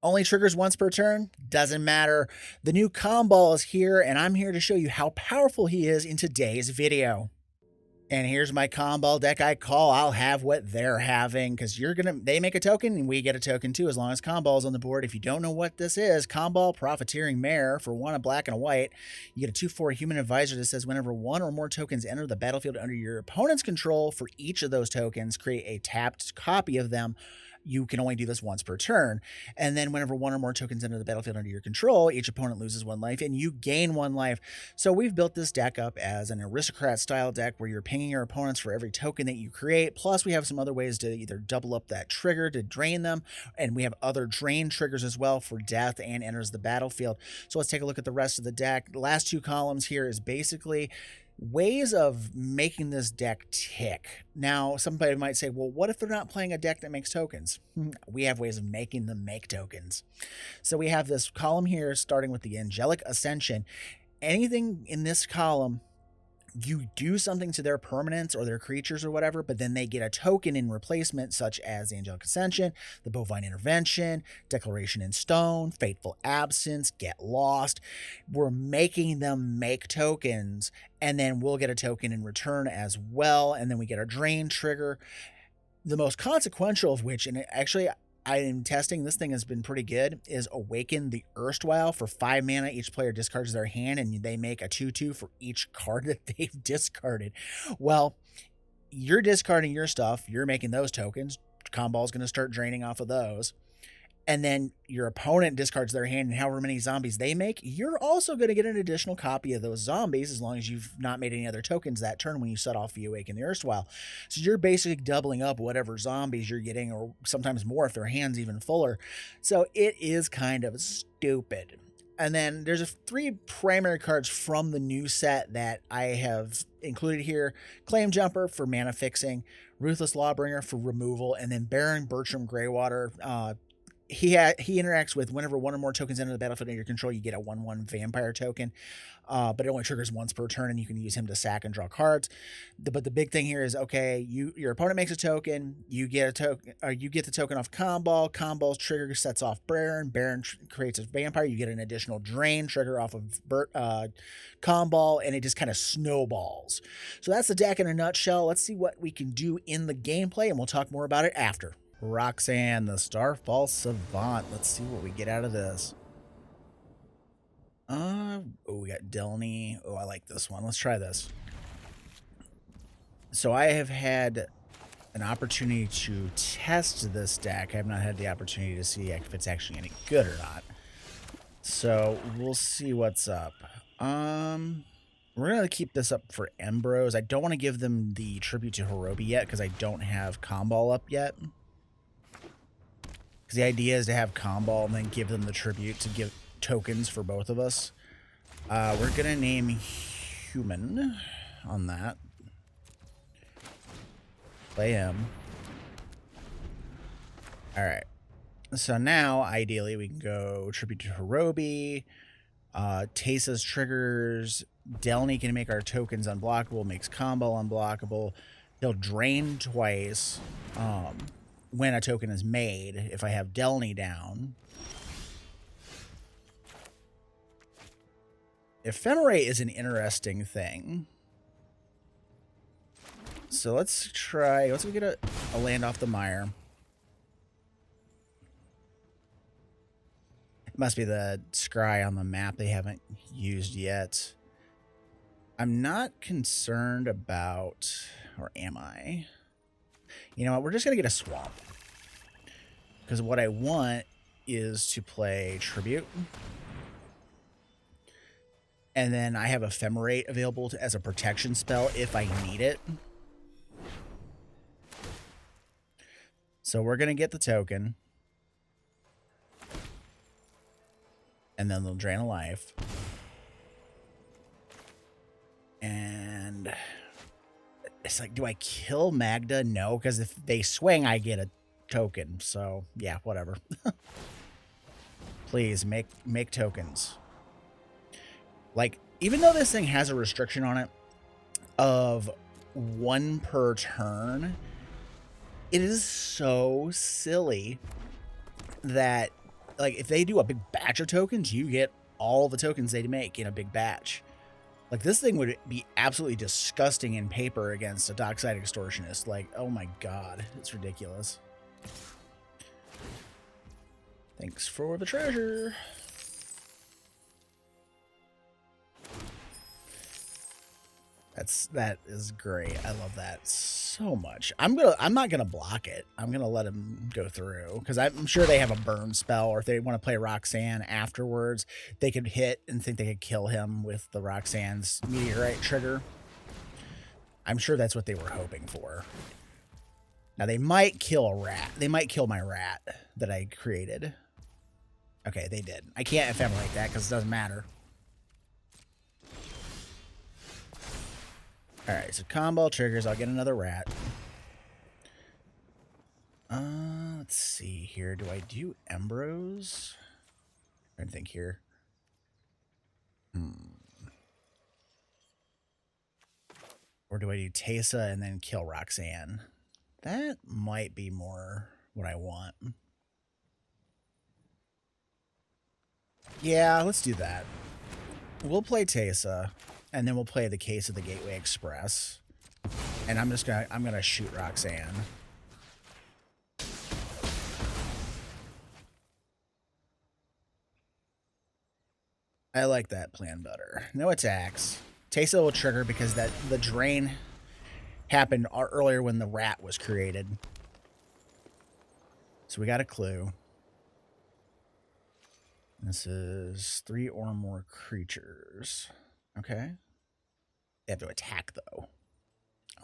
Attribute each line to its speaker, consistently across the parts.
Speaker 1: Only triggers once per turn? Doesn't matter. The new Kambal is here, and I'm here to show you how powerful he is in today's video. And here's my Kambal deck I call I'll have what they're having, because they make a token and we get a token too, as long as Kambal's on the board. If you don't know what this is, Kambal Profiteering Mayor for 1 a black and a white. You get a 2/4 human advisor that says whenever 1 or more tokens enter the battlefield under your opponent's control, for each of those tokens, create a tapped copy of them. You can only do this once per turn. And then whenever 1 or more tokens enter the battlefield under your control, each opponent loses 1 life and you gain 1 life. So we've built this deck up as an aristocrat style deck where you're pinging your opponents for every token that you create. Plus we have some other ways to either double up that trigger to drain them. And we have other drain triggers as well for death and enters the battlefield. So let's take a look at the rest of the deck. The last 2 columns here is basically ways of making this deck tick. Now, somebody might say, well, what if they're not playing a deck that makes tokens? We have ways of making them make tokens. So we have this column here starting with the Angelic Ascension. Anything in this column, you do something to their permanents or their creatures or whatever, but then they get a token in replacement, such as the Angelic Ascension, the Bovine Intervention, Declaration in Stone, Fateful Absence, Get Lost. We're making them make tokens, and then we'll get a token in return as well, and then we get a drain trigger. The most consequential of which, and actually I am testing, this thing has been pretty good, is Awaken the Erstwhile. For 5 mana, each player discards their hand, and they make a 2/2 for each card that they've discarded. Well, you're discarding your stuff, you're making those tokens. Kambal's going to start draining off of those. And then your opponent discards their hand, and however many zombies they make, you're also going to get an additional copy of those zombies, as long as you've not made any other tokens that turn when you set off the Awaken the Erstwhile. So you're basically doubling up whatever zombies you're getting, or sometimes more if their hand's even fuller. So it is kind of stupid. And then there's 3 primary cards from the new set that I have included here. Claim Jumper for mana fixing, Ruthless Lawbringer for removal, and then Baron Bertram Greywater. He interacts with whenever 1 or more tokens enter the battlefield under your control, you get a 1/1 vampire token, but it only triggers once per turn, and you can use him to sack and draw cards. But the big thing here is, okay, your opponent makes a token, you get a token, you get the token off Kambal. Kambal's trigger sets off Baron. Baron creates a vampire. You get an additional drain trigger off of Kambal, and it just kind of snowballs. So that's the deck in a nutshell. Let's see what we can do in the gameplay, and we'll talk more about it after. Roxanne, the Starfall Savant. Let's see what we get out of this. Oh, we got Delny. Oh, I like this one. Let's try this. So I have had an opportunity to test this deck. I have not had the opportunity to see if it's actually any good or not. So we'll see what's up. We're going to keep this up for Embros. I don't want to give them the tribute to Hirobi yet, because I don't have Kambal up yet. Because the idea is to have Kambal and then give them the tribute to give tokens for both of us. We're going to name Human on that. Play him. Alright. So now, ideally, we can go tribute to Hirobi. Teysa's triggers. Delny can make our tokens unblockable, makes Kambal unblockable. He'll drain twice. When a token is made, if I have Delny down. Ephemerate is an interesting thing. So let's get a land off the mire. It must be the scry on the map they haven't used yet. I'm not concerned about, or am I? You know what, we're just going to get a swamp. Because what I want is to play Tribute. And then I have Ephemerate available as a protection spell if I need it. So we're going to get the token. And then they'll drain a life. And it's like, do I kill Magda? No, because if they swing, I get a token. So, yeah, whatever. Please, make tokens. Like, even though this thing has a restriction on it of 1 per turn, it is so silly that like, if they do a big batch of tokens, you get all the tokens they make in a big batch. Like, this thing would be absolutely disgusting in paper against a dockside extortionist. Like, oh my god, it's ridiculous. Thanks for the treasure. That is great. I love that so much. I'm not gonna block it. I'm gonna let him go through because I'm sure they have a burn spell, or if they want to play Roxanne afterwards, they could hit and think they could kill him with the Roxanne's meteorite trigger. I'm sure that's what they were hoping for. Now they might kill a rat. They might kill my rat that I created. Okay, they did. I can't ephemerate that because it doesn't matter. Alright, so Kambal triggers. I'll get another rat. Let's see here. Do I do Embros? I'm trying to think here. Or do I do Teysa and then kill Roxanne? That might be more what I want. Yeah, let's do that. We'll play Teysa. And then we'll play the Case of the Gateway Express. And I'm gonna shoot Roxanne. I like that plan better. No attacks. Teysa will trigger because the drain happened earlier when the rat was created. So we got a clue. This is 3 or more creatures. Okay. They have to attack, though.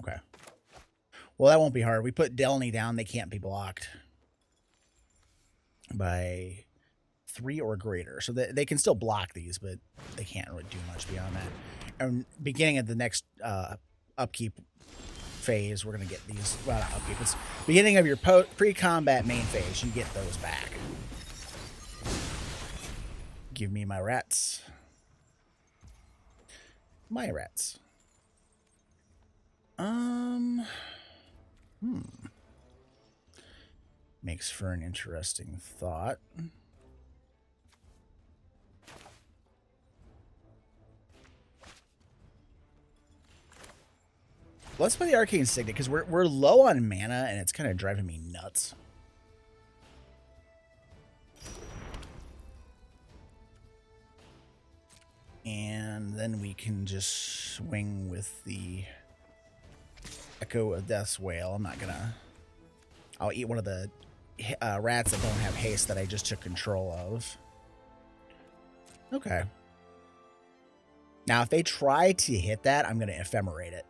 Speaker 1: Okay. Well, that won't be hard. We put Delny down. They can't be blocked by 3 or greater. So they can still block these, but they can't really do much beyond that. And beginning of the next upkeep phase, we're going to get these. Well, not upkeep. It's beginning of your pre-combat main phase. You get those back. Give me my rats. My rats. Makes for an interesting thought. Let's play the Arcane Signet because we're low on mana and it's kind of driving me nuts. And then we can just swing with the Echo of Death's Wail. I'm not gonna... I'll eat one of the rats that don't have haste that I just took control of. Okay. Now, if they try to hit that, I'm gonna ephemerate it.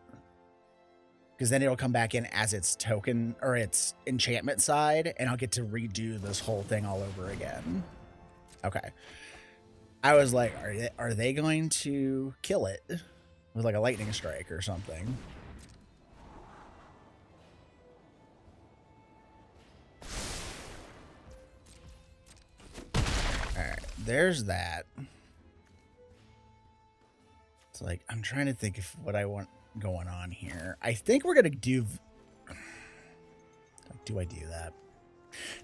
Speaker 1: Because then it'll come back in as its token, or its enchantment side, and I'll get to redo this whole thing all over again. Okay. I was like, are they going to kill it with like a lightning strike or something? Alright, there's that. It's like, I'm trying to think of what I want going on here. I think we're going to do... Do I do that?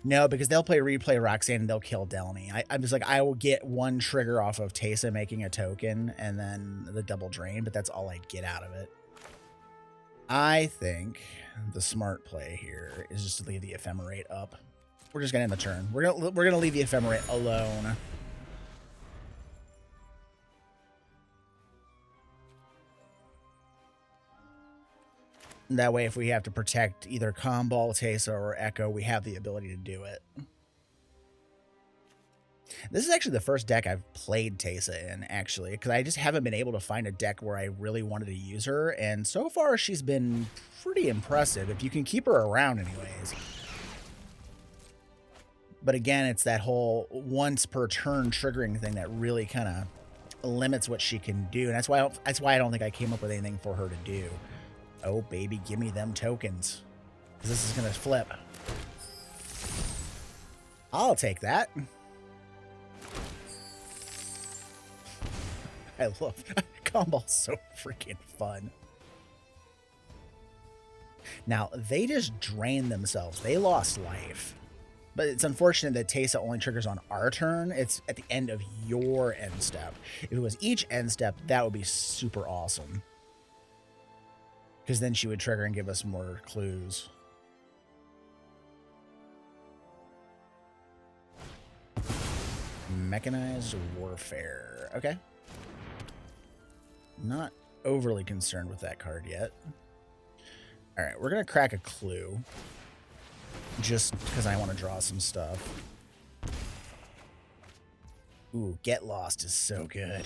Speaker 1: No, because they'll replay Roxanne and they'll kill Delny. I'm just like, I will get one trigger off of Teysa making a token and then the double drain, but that's all I'd get out of it. I think the smart play here is just to leave the ephemerate up. We're just gonna end the turn. We're gonna leave the ephemerate alone. That way, if we have to protect either Kambal, Teysa, or Echo, we have the ability to do it. This is actually the first deck I've played Teysa in, actually, because I just haven't been able to find a deck where I really wanted to use her, and so far she's been pretty impressive, if you can keep her around anyways. But again, it's that whole once per turn triggering thing that really kind of limits what she can do, and that's why I don't think I came up with anything for her to do. Oh, baby, give me them tokens. This is going to flip. I'll take that. I love... Kambal's so freaking fun. Now, they just drained themselves. They lost life. But it's unfortunate that Teysa only triggers on our turn. It's at the end of your end step. If it was each end step, that would be super awesome. Because then she would trigger and give us more clues. Mechanized warfare. Okay. Not overly concerned with that card yet. All right, we're going to crack a clue. Just because I want to draw some stuff. Ooh, Get Lost is so good.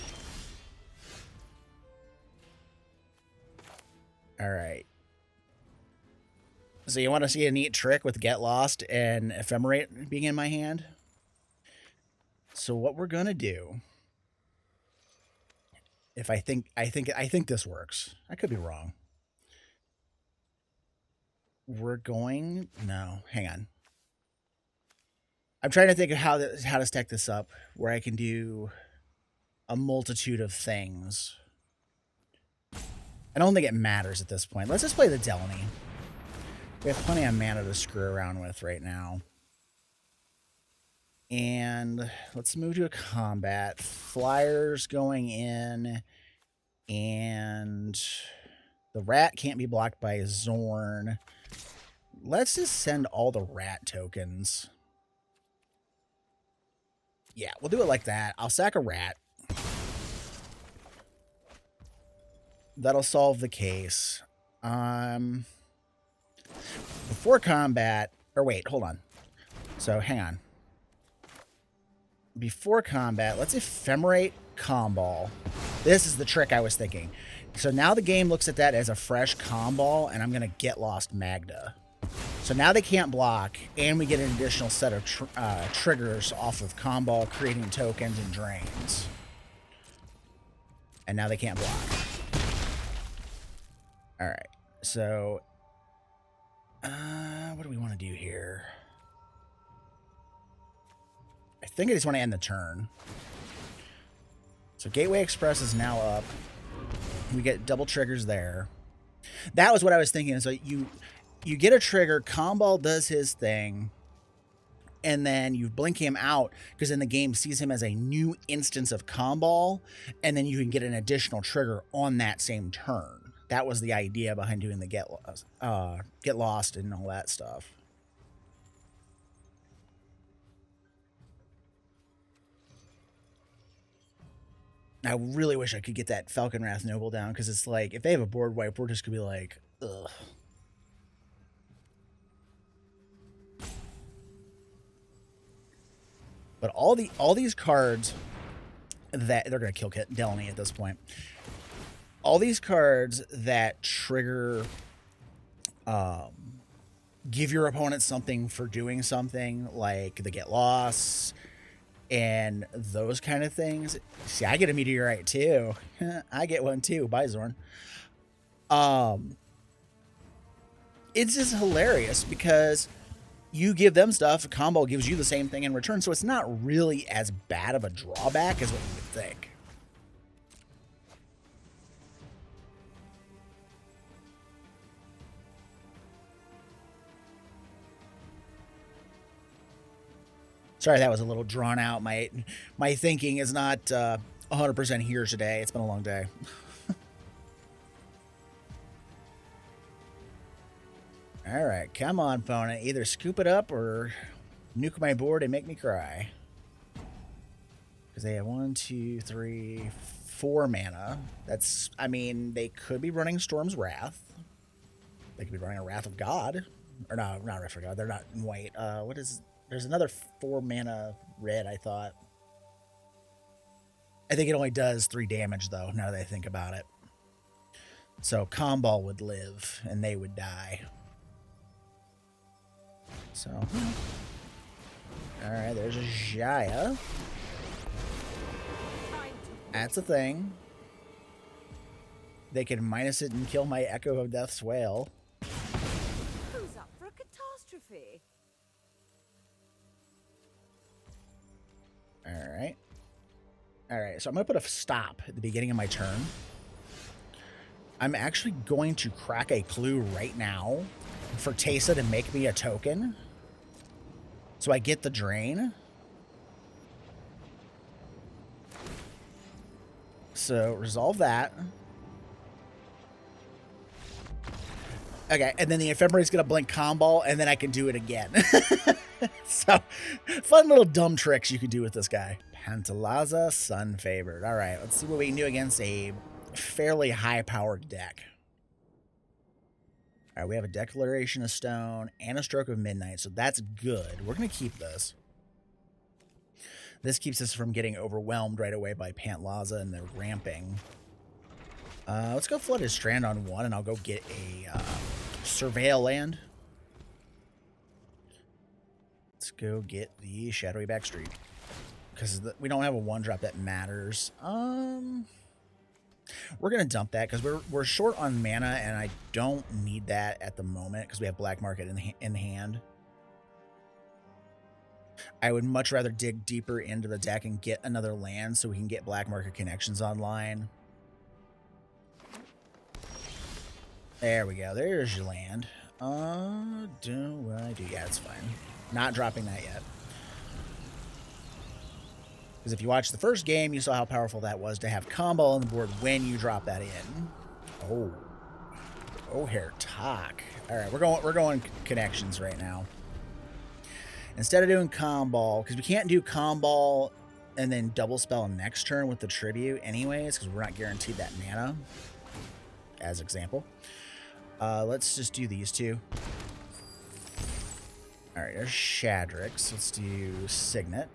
Speaker 1: All right. So you want to see a neat trick with Get Lost and Ephemerate being in my hand? So what we're going to do, if I think this works. I could be wrong. We're going... No, hang on. I'm trying to think of how to stack this up where I can do a multitude of things. I don't think it matters at this point. Let's just play the Delany. We have plenty of mana to screw around with right now. And let's move to a combat. Flyers going in. And the rat can't be blocked by Zorn. Let's just send all the rat tokens. Yeah, we'll do it like that. I'll sack a rat. That'll solve the case. Before combat... Or wait, hold on. So, hang on. Before combat, let's ephemerate Kambal. This is the trick I was thinking. So now the game looks at that as a fresh Kambal, and I'm going to Get Lost Magda. So now they can't block, and we get an additional set of triggers off of Kambal, creating tokens and drains. And now they can't block. Alright, so... what do we want to do here? I think I just want to end the turn. So Gateway Express is now up. We get double triggers there. That was what I was thinking. So you get a trigger, Kambal does his thing, and then you blink him out because then the game sees him as a new instance of Kambal, and then you can get an additional trigger on that same turn. That was the idea behind doing the Get Lost and all that stuff. I really wish I could get that Falcon Wrath Noble down, because it's like, if they have a board wipe, we're just going to be like, ugh. But all these cards that... They're going to kill Delany at this point. All these cards that trigger... give your opponent something for doing something, like the Get Lost... and those kind of things. See, I get a meteorite too. I get one too. Bye, Zorn. It's just hilarious because you give them stuff, Kambal gives you the same thing in return, so it's not really as bad of a drawback as what you would think. Sorry, that was a little drawn out. My thinking is not 100% here today. It's been a long day. All right, come on, opponent. Either scoop it up or nuke my board and make me cry. Because they have 1, 2, 3, 4 mana. That's, I mean, they could be running Storm's Wrath. They could be running a Wrath of God. Or no, not Wrath of God. They're not in white. What is... There's another 4 mana red, I thought. I think it only does 3 damage, though, now that I think about it. So Kambal would live, and they would die. So, alright, there's a Jaya. That's a thing. They can minus it and kill my Echo of Death's Wail.
Speaker 2: Who's up for a catastrophe?
Speaker 1: Alright. Alright, so I'm going to put a stop at the beginning of my turn. I'm actually going to crack a clue right now for Teysa to make me a token. So I get the drain. So resolve that. Okay, and then the Ephemera's going to blink Kambal, and then I can do it again. So, fun little dumb tricks you can do with this guy. Pantlaza, Sun Favored. All right, let's see what we can do against a fairly high-powered deck. All right, we have a Declaration of Stone and a Stroke of Midnight, so that's good. We're going to keep this. This keeps us from getting overwhelmed right away by Pantlaza and their ramping. Let's go flood his Strand on 1, and I'll go get a Surveil land. Let's go get the Shadowy Backstreet. Because we don't have a 1-drop that matters. We're going to dump that because we're short on mana, and I don't need that at the moment because we have Black Market in hand. I would much rather dig deeper into the deck and get another land so we can get Black Market connections online. There we go. There's your land. Do I do? Yeah, it's fine. Not dropping that yet. Because if you watched the first game, you saw how powerful that was to have Kambal on the board when you drop that in. Oh. Ojer talk. All right, we're going connections right now. Instead of doing Kambal, because we can't do Kambal and then double spell next turn with the tribute anyways, because we're not guaranteed that mana, as example. Let's just do these two. All right, there's Shadrix. Let's do Signet.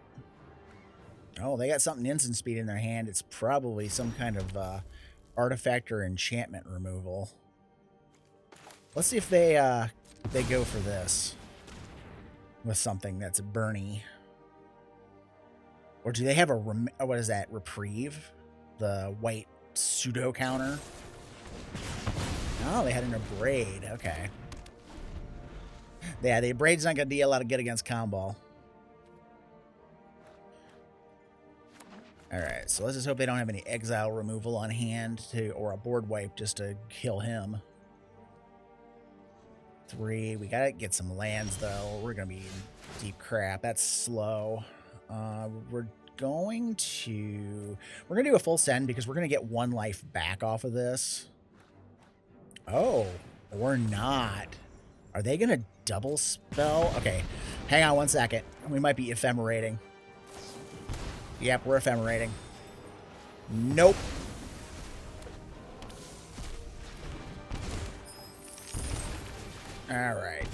Speaker 1: Oh, they got something instant speed in their hand. It's probably some kind of artifact or enchantment removal. Let's see if they go for this with something that's Bernie. Or do they have a what is that? Reprieve, the white pseudo counter. Oh, they had an Abrade. Okay. Yeah, the Abrade's not going to deal a lot of good against Kambal. Alright, so let's just hope they don't have any exile removal on hand or a board wipe just to kill him. 3. We got to get some lands, though. We're going to be in deep crap. That's slow. We're going to do a full send because we're going to get 1 life back off of this. Oh, or not. Are they going to double spell? Okay, hang on 1 second. We might be ephemerating. Yep, we're ephemerating. Nope. All right.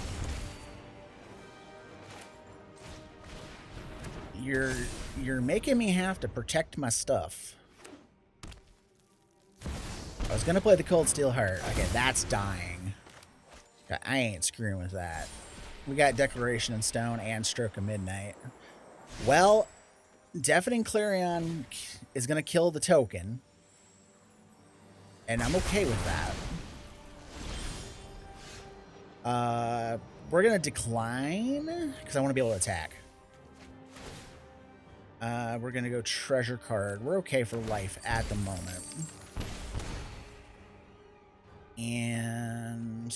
Speaker 1: You're making me have to protect my stuff. I was gonna play the Cold Steel Heart. Okay, that's dying. I ain't screwing with that. We got Declaration in Stone and Stroke of Midnight. Well, Deafening Clarion is gonna kill the token, and I'm okay with that. We're gonna decline because I want to be able to attack. We're gonna go Treasure Card. We're okay for life at the moment. And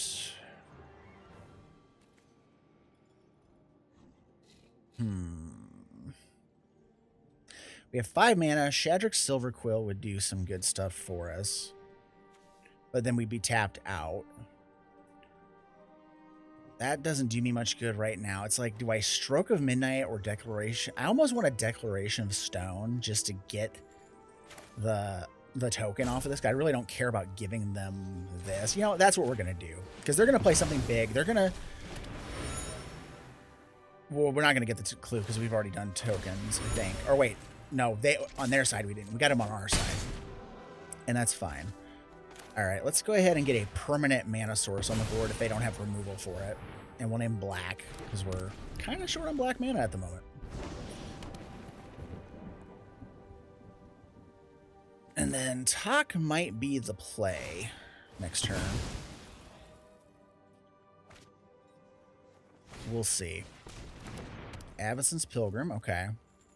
Speaker 1: we have 5 mana. Shadrix Silver Quill would do some good stuff for us, but then we'd be tapped out. That doesn't do me much good right now. It's like, do I Stroke of Midnight or Declaration? I almost want a Declaration of Stone just to get the token off of this guy. I really don't care about giving them this. You know, that's what we're going to do. Because they're going to play something big. They're going to... Well, we're not going to get the clue because we've already done tokens, I think. Or wait, no, they on their side we didn't. We got them on our side. And that's fine. All right, let's go ahead and get a permanent mana source on the board if they don't have removal for it. And one in black, because we're kind of short on black mana at the moment. And then Talk might be the play next turn. We'll see. Avacyn's Pilgrim, okay.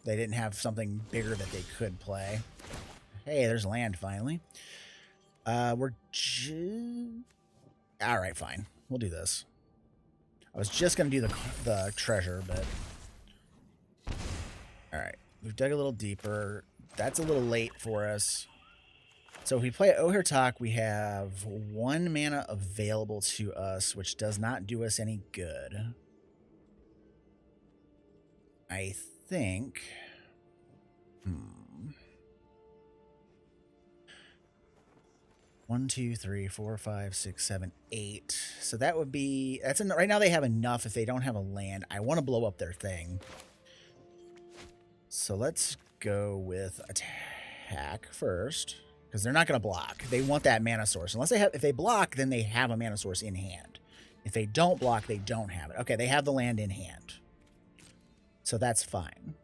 Speaker 1: They didn't have something bigger that they could play. Hey, there's land finally. All right, fine. We'll do this. I was just going to do the treasure, but Alright, we've dug a little deeper. That's a little late for us. So if we play Ojer, we have 1 mana available to us, which does not do us any good. I think... 1, 2, 3, 4, 5, 6, 7, 8. So that would be... right now they have enough if they don't have a land. I want to blow up their thing. So let's go with attack first. Because they're not going to block. They want that mana source. Unless they have... If they block, then they have a mana source in hand. If they don't block, they don't have it. Okay, they have the land in hand. So that's fine.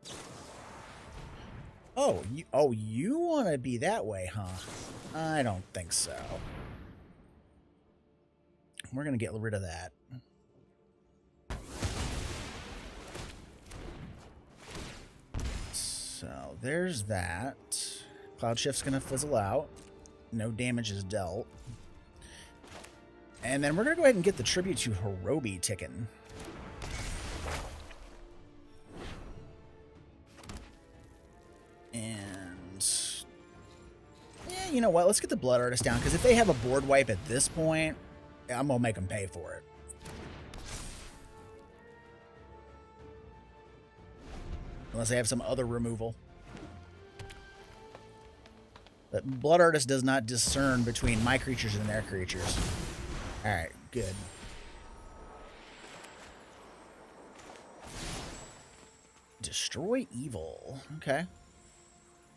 Speaker 1: Oh, you want to be that way, huh? I don't think so. We're going to get rid of that. So there's that. Cloud Shift's going to fizzle out. No damage is dealt. And then we're going to go ahead and get the Tribute to Hirobi ticking. And... yeah, you know what? Let's get the Blood Artist down, because if they have a board wipe at this point, I'm going to make them pay for it. Unless they have some other removal. But Blood Artist does not discern between my creatures and their creatures. Alright, good. Destroy evil. Okay.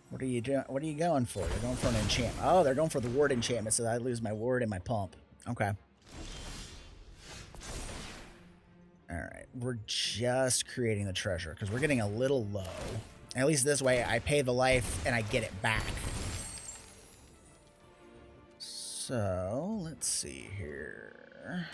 Speaker 1: What are you doing? What are you going for? They're going for an enchantment. Oh, they're going for the ward enchantment, so I lose my ward and my pump. Okay. Alright, we're just creating the treasure, because we're getting a little low. At least this way, I pay the life and I get it back. So, let's see here.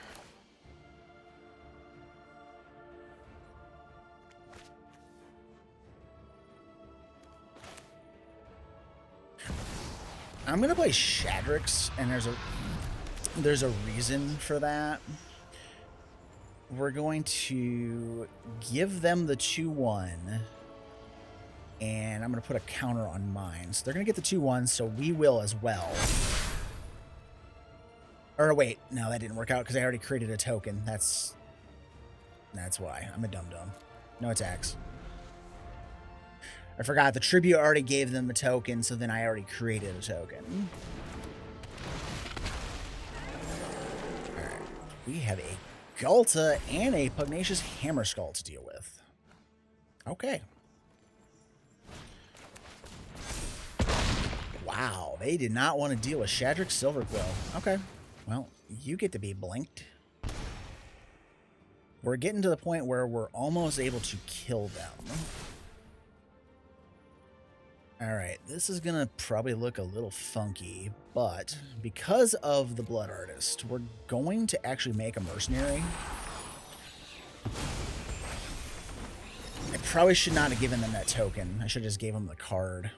Speaker 1: I'm going to play Shadrix, and there's a reason for that. We're going to give them the 2/1, and I'm going to put a counter on mine. So they're going to get the 2/1, so we will as well. Or wait, no, that didn't work out because I already created a token. That's why. I'm a dum-dum. No attacks. I forgot, the tribute already gave them a token, so then I already created a token. Alright. We have a Ghalta and a Pugnacious Hammerskull to deal with. Okay. Wow, they did not want to deal with Shadrix Silverquill. Okay. Well, you get to be blinked. We're getting to the point where we're almost able to kill them. Alright, this is going to probably look a little funky, but because of the Blood Artist, we're going to actually make a mercenary. I probably should not have given them that token. I should have just gave them the card.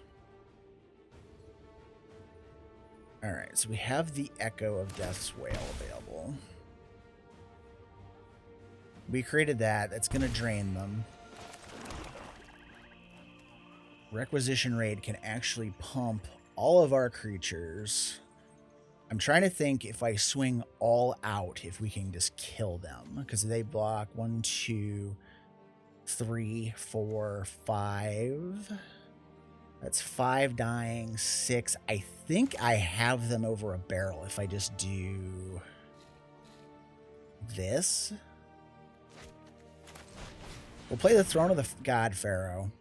Speaker 1: Alright, so we have the Echo of Death's Wail available. We created that. That's going to drain them. Requisition Raid can actually pump all of our creatures. I'm trying to think if I swing all out, if we can just kill them. Because they block 1, 2, 3, 4, 5... That's 5 dying, 6. I think I have them over a barrel if I just do this. We'll play the Throne of the God Pharaoh.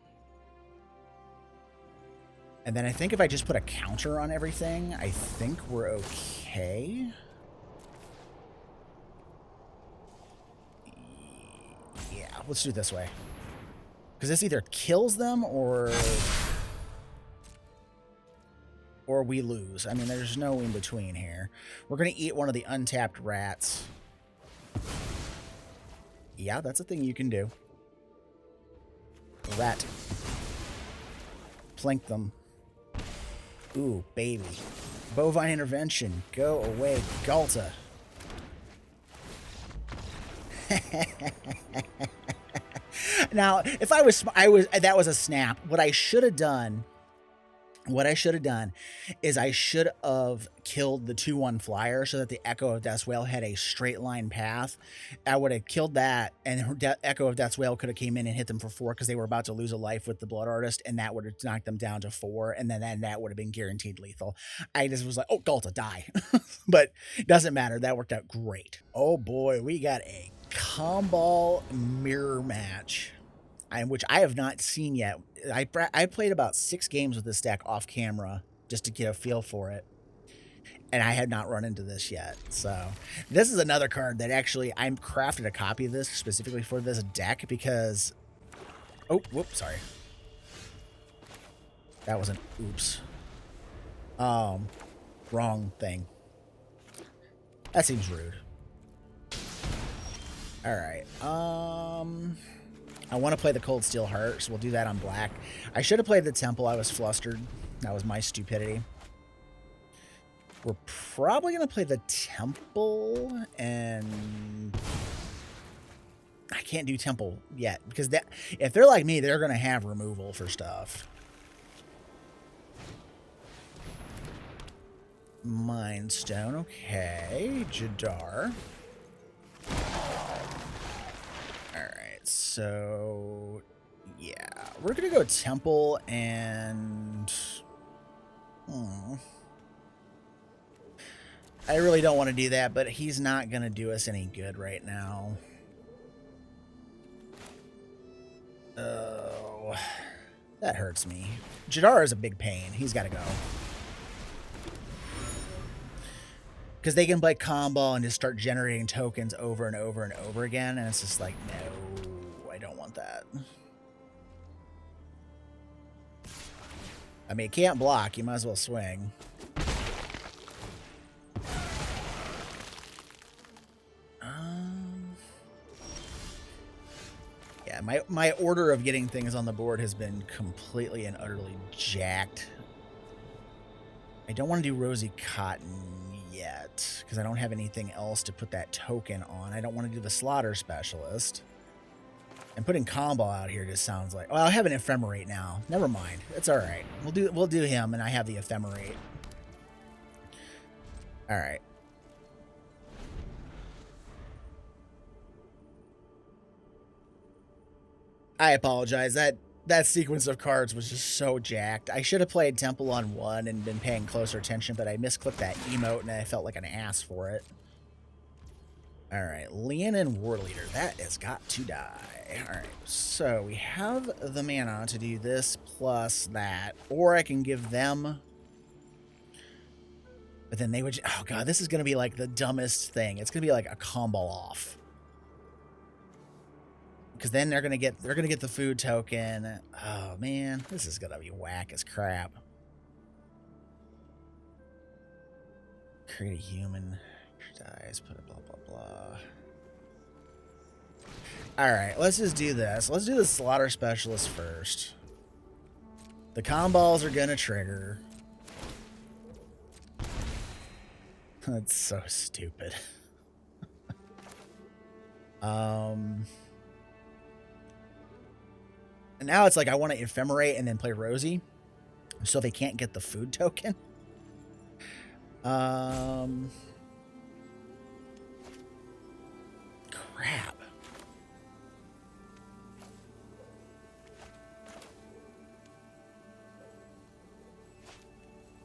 Speaker 1: And then I think if I just put a counter on everything, I think we're okay. Yeah, let's do it this way. Because this either kills them or we lose. I mean, there's no in between here. We're going to eat one of the untapped rats. Yeah, that's a thing you can do. Rat. Plink them. Ooh, baby. Bovine Intervention. Go away, Ghalta. Now, if that was a snap. What I should have done is I should have killed the 2-1 flyer so that the Echo of Death's Wail had a straight line path. I would have killed that, and Echo of Death's Wail could have came in and hit them for 4 because they were about to lose a life with the Blood Artist, and that would have knocked them down to 4, and then that would have been guaranteed lethal. I just was like, oh, Galta, die. But it doesn't matter. That worked out great. Oh boy, we got a Kambal mirror match, which I have not seen yet. I played about 6 games with this deck off camera just to get a feel for it, and I had not run into this yet. So this is another card that actually I crafted a copy of this specifically for this deck because, oh, whoops, sorry, that was an oops. Wrong thing. That seems rude. All right. I want to play the Cold Steel Heart, so we'll do that on black. I should have played the Temple. I was flustered. That was my stupidity. We're probably going to play the Temple, and I can't do Temple yet, because if they're like me, they're going to have removal for stuff. Mind Stone, okay. Jadar. So, yeah, we're going to go Temple and... I really don't want to do that, but he's not going to do us any good right now. Oh, that hurts me. Jadar is a big pain. He's got to go. Because they can play Kambal and just start generating tokens over and over and over again, and it's just like, no. I don't want that. I mean, it can't block. You might as well swing. Yeah, my order of getting things on the board has been completely and utterly jacked. I don't want to do Rosy Cotton yet because I don't have anything else to put that token on. I don't want to do the Slaughter Specialist. And putting Kambal out here just sounds like... Well, I have an Ephemerate now. Never mind. It's all right. We'll do him, and I have the Ephemerate. All right. I apologize. That sequence of cards was just so jacked. I should have played Temple on 1 and been paying closer attention, but I misclicked that emote, and I felt like an ass for it. All right, Leonin War Leader. That has got to die. All right, so we have the mana to do this plus that, or I can give them. But then they would. Oh god, this is gonna be like the dumbest thing. It's gonna be like a Kambal off. Because then they're gonna get the food token. Oh man, this is gonna be whack as crap. Create a human. Dies. Put a blah blah blah. All right, let's just do this. Let's do the Slaughter Specialist first. The Kambals are gonna trigger. That's so stupid. And now it's like I want to Ephemerate and then play Rosie, so they can't get the food token. Crap.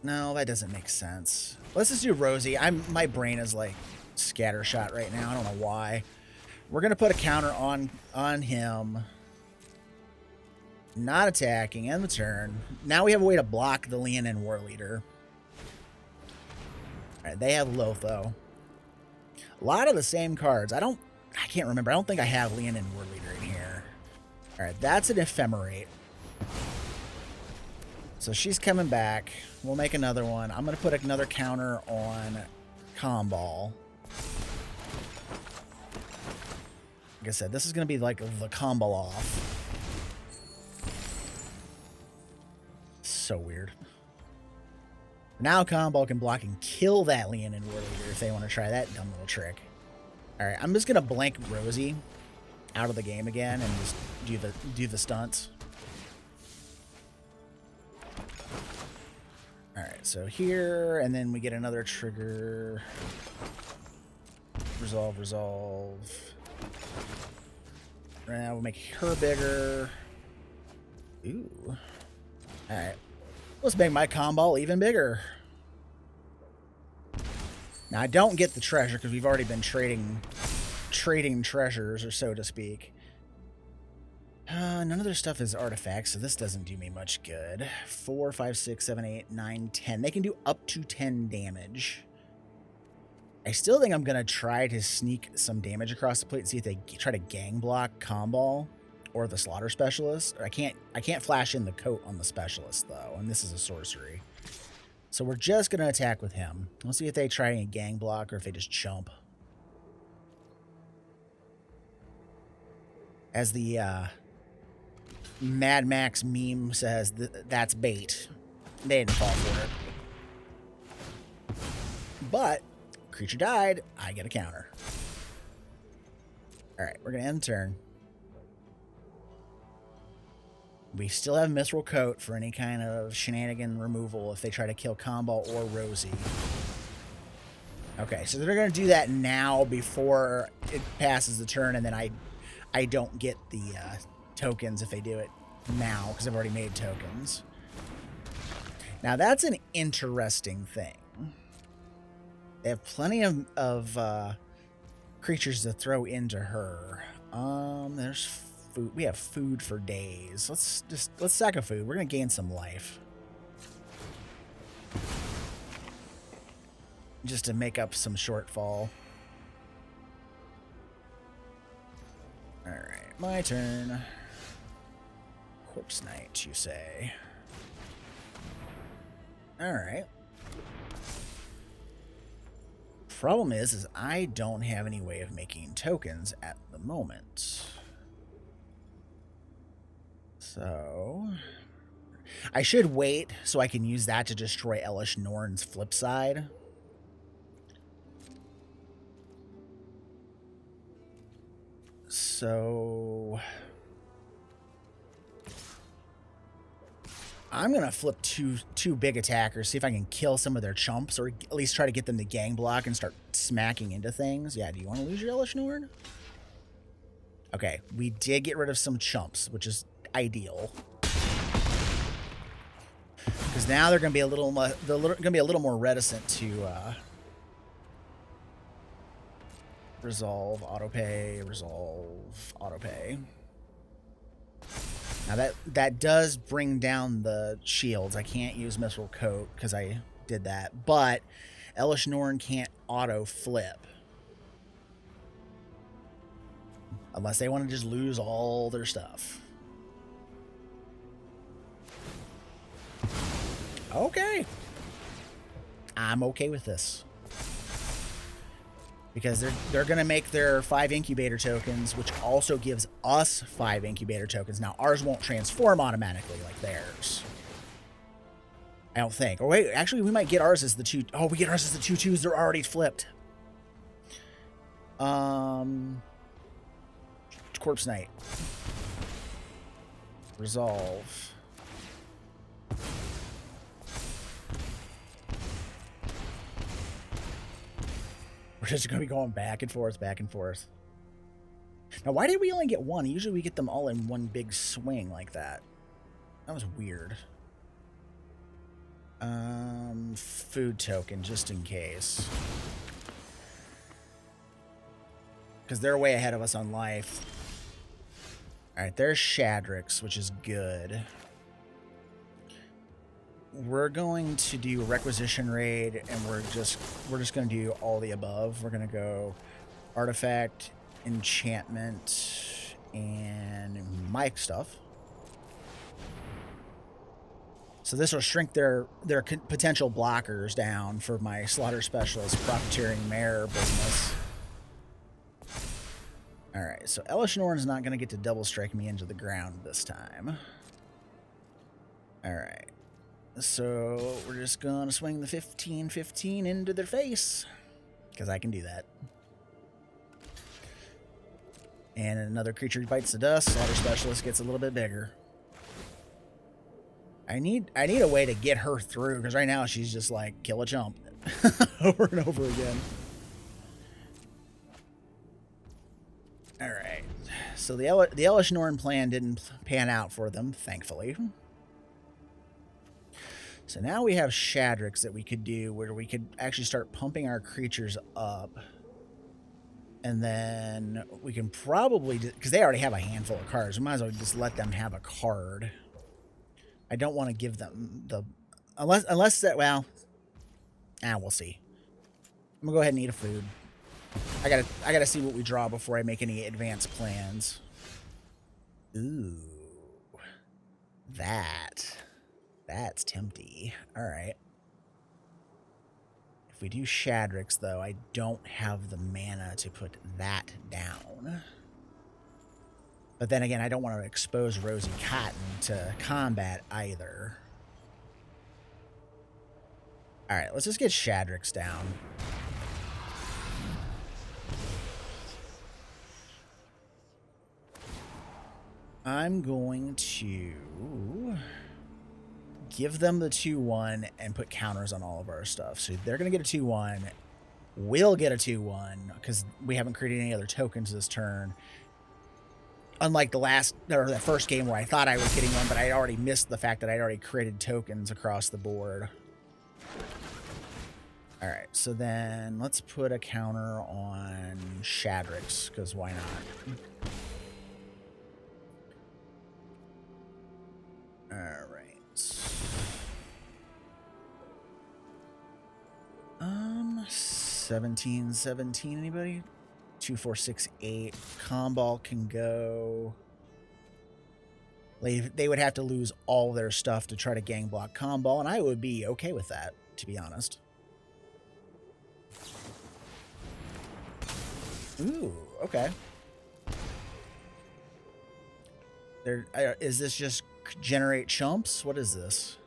Speaker 1: No, that doesn't make sense. Let's just do Rosie. My brain is like scattershot right now. I don't know why. We're gonna put a counter on him. Not attacking, end the turn. Now we have a way to block the Leonin War Leader. Alright, they have Lotho. A lot of the same cards. I can't remember. I don't think I have Leonin War Leader in here. Alright, that's an Ephemerate. So she's coming back. We'll make another one. I'm going to put another counter on Kambal. Like I said, this is going to be like the Kambal off. So weird. Now Kambal can block and kill that Leonin War Leader if they want to try that dumb little trick. Alright, I'm just going to blank Rosie. out of the game again and just do the stunts. All right, so here, and then we get another trigger. Resolve, resolve. Right now we'll make her bigger. Ooh. All right, let's make my Kambal even bigger. Now I don't get the treasure because we've already been trading treasures, or so to speak. None of their stuff is artifacts, so this doesn't do me much good. 4, 5, 6, 7, 8, 9, 10. They can do up to 10 damage. I still think I'm going to try to sneak some damage across the plate and see if they try to gang block Kambal or the Slaughter Specialist. I can't flash in the coat on the Specialist, though, and this is a sorcery. So we're just going to attack with him. We'll see if they try and gang block or if they just chump. As the Mad Max meme says, that's bait. They didn't fall for it. But, creature died, I get a counter. Alright, we're going to end the turn. We still have Mithril Coat for any kind of shenanigan removal if they try to kill Kambal or Rosie. Okay, so they're going to do that now before it passes the turn, and then I don't get the tokens if they do it now, because I've already made tokens. Now, that's an interesting thing. They have plenty of creatures to throw into her. There's food. We have food for days. Let's sack a food. We're going to gain some life. Just to make up some shortfall. Alright, my turn. Corpse Knight, you say. Alright. Problem is I don't have any way of making tokens at the moment. So I should wait so I can use that to destroy Elish Norn's flip side. So I'm going to flip two big attackers, see if I can kill some of their chumps, or at least try to get them to gang block and start smacking into things. Yeah, do you want to lose your Elish Norn? Okay, we did get rid of some chumps, which is ideal. Because now they're going to be a little more reticent to resolve, autopay, resolve, autopay. Now that does bring down the shields. I can't use Mithril Coat because I did that, but Elish Norn can't auto flip. Unless they want to just lose all their stuff. Okay. I'm okay with this. Because they're going to make their 5 incubator tokens, which also gives us 5 incubator tokens. Now, ours won't transform automatically like theirs. I don't think. Oh, wait. Actually, we might get ours as the 2... Oh, we get ours as the 2/2s. They're already flipped. Corpse Knight. Resolve. We're just going to be going back and forth, back and forth. Now, why did we only get one? Usually we get them all in one big swing like that. That was weird. Food token, just in case. Because they're way ahead of us on life. Alright, there's Shadrix, which is good. We're going to do Requisition Raid, and we're just going to do all the above. We're going to go Artifact, Enchantment, and Mike stuff. So this will shrink their potential blockers down for my Slaughter Specialist Profiteering Mayor business. Alright, so Elish Norn's not going to get to double strike me into the ground this time. Alright. So we're just going to swing the 15/15 into their face. Because I can do that. And another creature bites the dust. Slaughter Specialist gets a little bit bigger. I need a way to get her through, because right now she's just like, kill a chump. Over and over again. Alright. So the Elish Norn plan didn't pan out for them, thankfully. So now we have Shadrax that we could do, where we could actually start pumping our creatures up. And then we can probably, because they already have a handful of cards, we might as well just let them have a card. I don't want to give them the, unless that, well, we'll see. I'm gonna go ahead and eat a food. I gotta see what we draw before I make any advanced plans. Ooh, that's tempting. All right. If we do Shadrax, though, I don't have the mana to put that down. But then again, I don't want to expose Rosie Cotton to combat either. All right, let's just get Shadrax down. I'm going to give them the 2/1 and put counters on all of our stuff. So they're going to get a 2/1. We'll get a 2/1 because we haven't created any other tokens this turn. Unlike the first game where I thought I was getting one, but I already missed the fact that I'd already created tokens across the board. All right, so then let's put a counter on Shadrax, because why not? All right. 17, anybody? 2, 4, 6, 8. Kambal can go. They would have to lose all their stuff to try to gang block Kambal, and I would be okay with that, to be honest. Ooh, okay. Is this just generate chumps? What is this?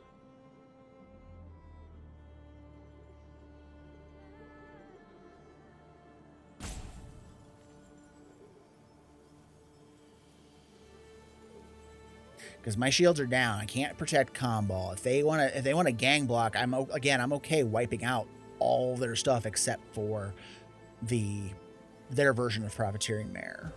Speaker 1: Because my shields are down, I can't protect Kambal. If they want to gang block, I'm okay wiping out all their stuff except for their version of Profiteering Mayor.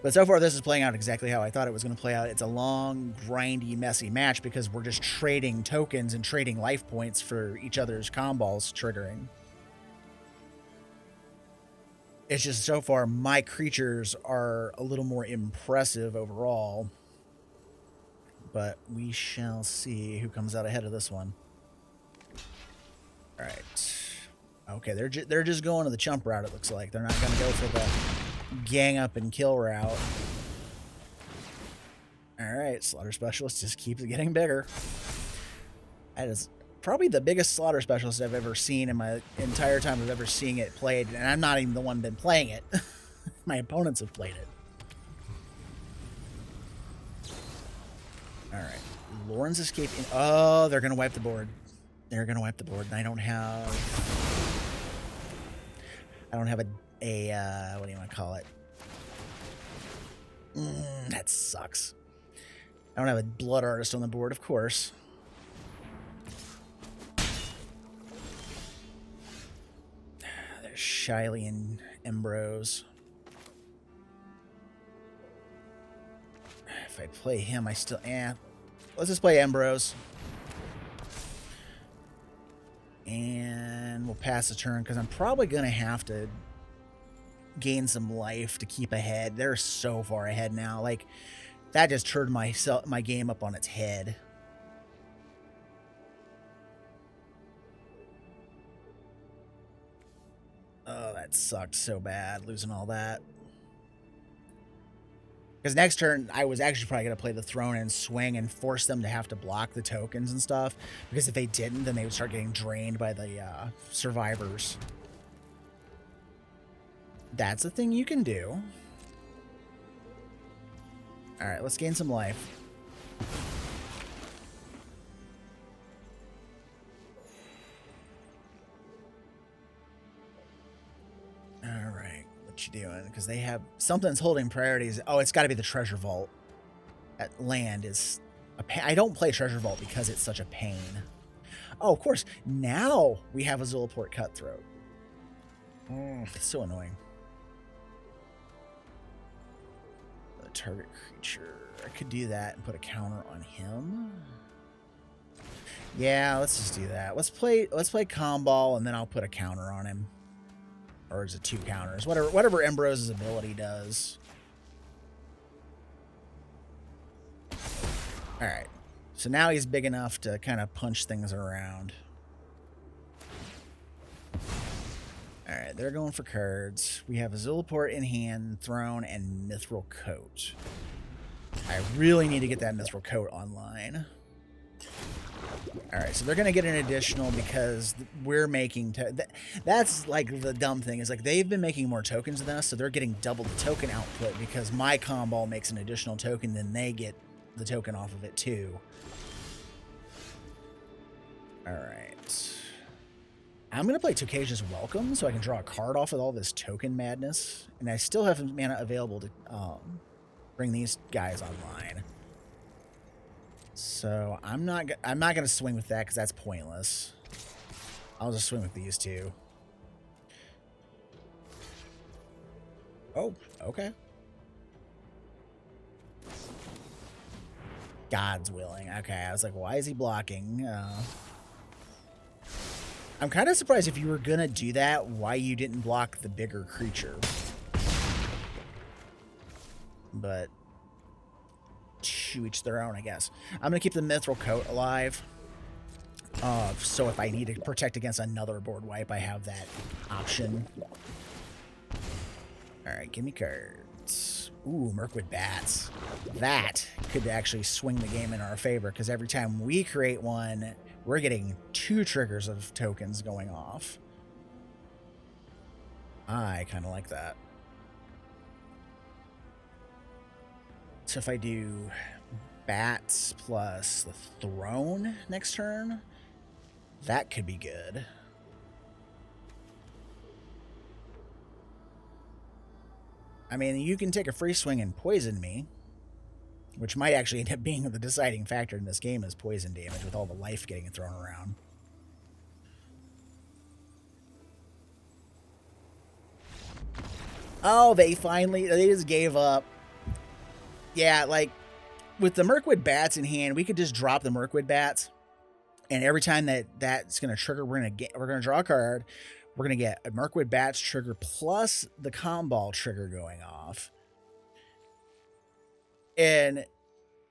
Speaker 1: But so far, this is playing out exactly how I thought it was going to play out. It's a long, grindy, messy match because we're just trading tokens and trading life points for each other's Kambals triggering. It's just so far, my creatures are a little more impressive overall. But we shall see who comes out ahead of this one. All right. Okay, they're just going to the chump route, it looks like. They're not going to go for the gang up and kill route. All right, Slaughter Specialist just keeps getting bigger. That is probably the biggest Slaughter Specialist I've ever seen in my entire time of ever seeing it played, and I'm not even the one been playing it. My opponents have played it. All right, Lauren's escaping. Oh, they're gonna wipe the board. They're gonna wipe the board, and I don't have a what do you want to call it? That sucks. I don't have a Blood Artist on the board, of course. There's Shiley and Ambrose. If I play him, I still... Let's just play Ambrose. And we'll pass the turn, because I'm probably going to have to gain some life to keep ahead. They're so far ahead now. Like, that just turned my game up on its head. Oh, that sucked so bad, losing all that. Because next turn, I was actually probably going to play the Throne and swing and force them to have to block the tokens and stuff. Because if they didn't, then they would start getting drained by the survivors. That's a thing you can do. Alright, let's gain some life. Alright. what you doing, because they have something's holding priorities. Oh, it's got to be the treasure vault. At land is a pain. I don't play treasure vault because it's such a pain. Oh, of course. Now we have a Zulaport Cutthroat. It's so annoying. The target creature. I could do that and put a counter on him. Yeah, let's just do that. Let's play Kambal, and then I'll put a counter on him. Or is it 2 counters? Whatever Ambrose's ability does. Alright. So now he's big enough to kind of punch things around. Alright, they're going for cards. We have a Zulaport in hand, Throne, and Mithril Coat. I really need to get that Mithril Coat online. Alright, so they're going to get an additional because we're making... That's like the dumb thing, is like they've been making more tokens than us, so they're getting double the token output because my Kambal makes an additional token, then they get the token off of it too. Alright. I'm going to play Tokasia's Welcome so I can draw a card off of all this token madness. And I still have mana available to bring these guys online. So I'm not going to swing with that because that's pointless. I'll just swing with these two. Oh, okay. God's willing. Okay, I was like, why is he blocking? I'm kind of surprised if you were going to do that, why you didn't block the bigger creature. But to each their own, I guess. I'm going to keep the Mithril Coat alive. So if I need to protect against another board wipe, I have that option. Alright, give me cards. Ooh, Mirkwood Bats. That could actually swing the game in our favor, because every time we create one, we're getting 2 triggers of tokens going off. I kind of like that. So if I do Bats plus the Throne next turn, that could be good. I mean, you can take a free swing and poison me, which might actually end up being the deciding factor in this game is poison damage with all the life getting thrown around. Oh, they just gave up. Yeah, like, with the Mirkwood Bats in hand, we could just drop the Mirkwood Bats, and every time that's going to trigger, we're going to draw a card. We're going to get a Mirkwood Bats trigger plus the Kambal trigger going off. And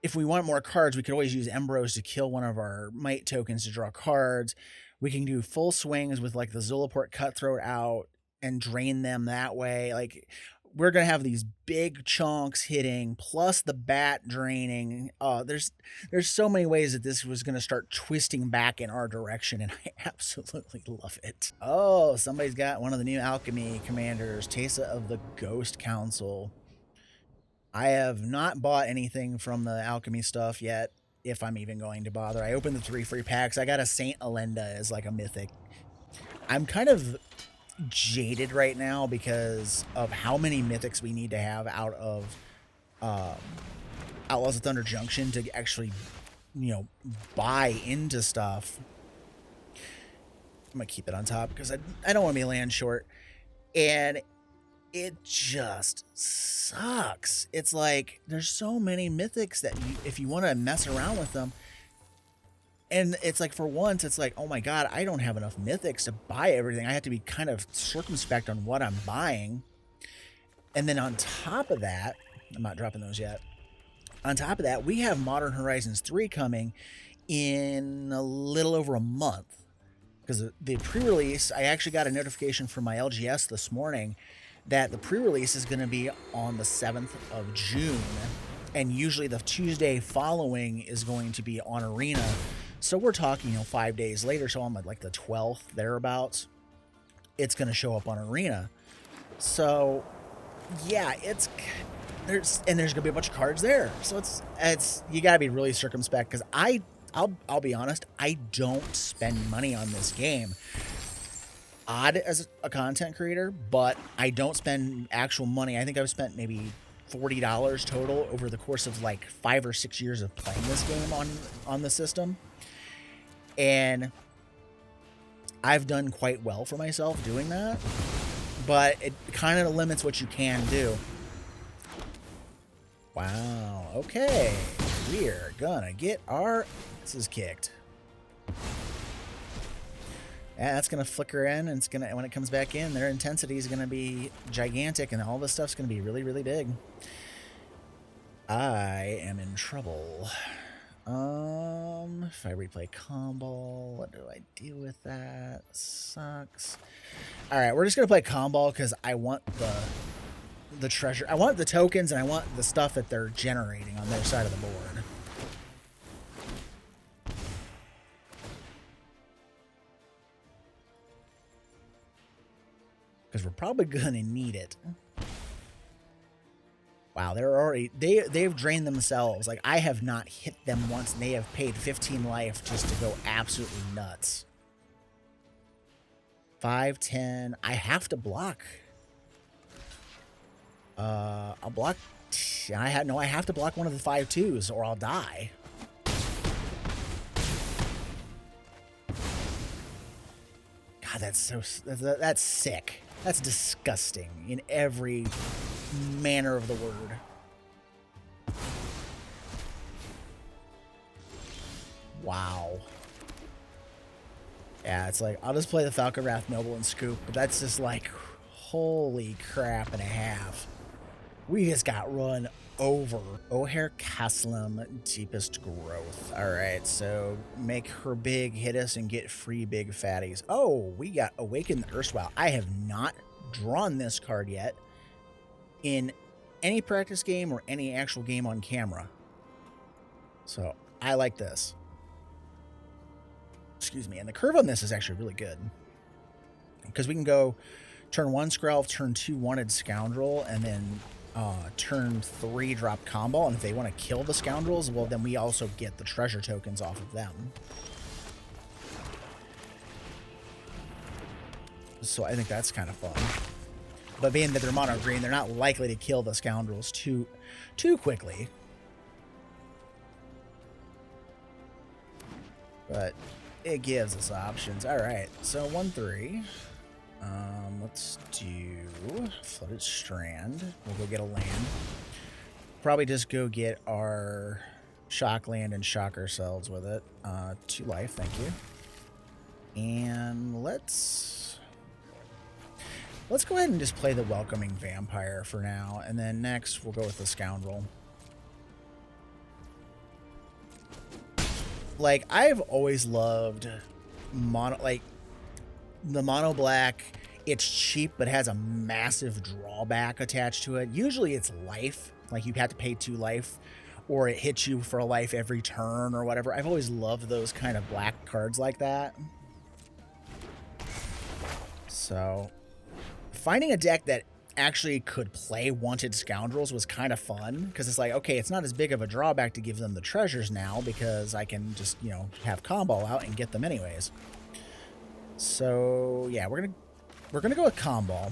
Speaker 1: if we want more cards, we could always use Embrose to kill one of our Might tokens to draw cards. We can do full swings with, like, the Zulaport Cutthroat out and drain them that way. Like, we're going to have these big chunks hitting, plus the bat draining. There's so many ways that this was going to start twisting back in our direction, and I absolutely love it. Oh, somebody's got one of the new alchemy commanders, Teysa of the Ghost Council. I have not bought anything from the alchemy stuff yet, if I'm even going to bother. I opened the 3 free packs. I got a Saint Elenda as like a mythic. I'm kind of jaded right now because of how many mythics we need to have out of Outlaws of Thunder Junction to actually, you know, buy into stuff. I'm gonna keep it on top because I don't want to be land short, and it just sucks. It's like there's so many mythics that if you want to mess around with them. And it's like, for once, it's like, oh my god, I don't have enough mythics to buy everything. I have to be kind of circumspect on what I'm buying. And then on top of that, I'm not dropping those yet. On top of that, we have Modern Horizons 3 coming in a little over a month. Because the pre-release, I actually got a notification from my LGS this morning that the pre-release is going to be on the 7th of June. And usually the Tuesday following is going to be on Arena. So we're talking, 5 days later, so on like the 12th, thereabouts, it's going to show up on Arena. So, yeah, there's going to be a bunch of cards there. So it's you got to be really circumspect, because I'll be honest, I don't spend money on this game. odd as a content creator, but I don't spend actual money. I think I've spent maybe $40 total over the course of like 5 or 6 years of playing this game on the system. And I've done quite well for myself doing that, but it kind of limits what you can do. Wow, okay. We're gonna get our asses kicked. Yeah, that's gonna flicker in, and it's gonna, when it comes back in, their intensity is gonna be gigantic, and all this stuff's gonna be really, really big. I am in trouble. If I replay Kambal, what do I do with that? Sucks. All right, we're just gonna play Kambal because I want the treasure. I want the tokens, and I want the stuff that they're generating on their side of the board. Because we're probably gonna need it. Wow, they're already they've drained themselves. Like, I have not hit them once, and they have paid 15 life just to go absolutely nuts. 5, 10. I have to block. I'll block. I have to block one of the 5/2s, or I'll die. God, that's sick. That's disgusting in every manner of the word. Wow. Yeah, it's like, I'll just play the Falcon Wrath Noble and scoop, but that's just like, holy crap and a half. We just got run over. Ojer, Kaslem, deepest growth. All right, so make her big, hit us, and get free big fatties. Oh, we got Awaken the Erstwhile. I have not drawn this card yet in any practice game or any actual game on camera. So I like this. Excuse me. And the curve on this is actually really good, because we can go turn 1 Skrelv, turn 2 Wanted Scoundrel, and then turn 3 drop Kambal. And if they want to kill the scoundrels, well, then we also get the treasure tokens off of them. So I think that's kind of fun. But being that they're mono green, they're not likely to kill the scoundrels too quickly. But it gives us options. All right, so 1/3. Let's do Flooded Strand. We'll go get a land. Probably just go get our shock land and shock ourselves with it. 2 life, thank you. And let's go ahead and just play the Welcoming Vampire for now, and then next we'll go with the Scoundrel. Like, I've always loved the mono black. It's cheap, but has a massive drawback attached to it. Usually it's life, like you have to pay 2 life, or it hits you for a life every turn or whatever. I've always loved those kind of black cards like that. So finding a deck that actually could play Wanted Scoundrels was kind of fun, because it's like, okay, it's not as big of a drawback to give them the treasures now, because I can just, you know, have Kambal out and get them anyways. So yeah, we're gonna go with Kambal.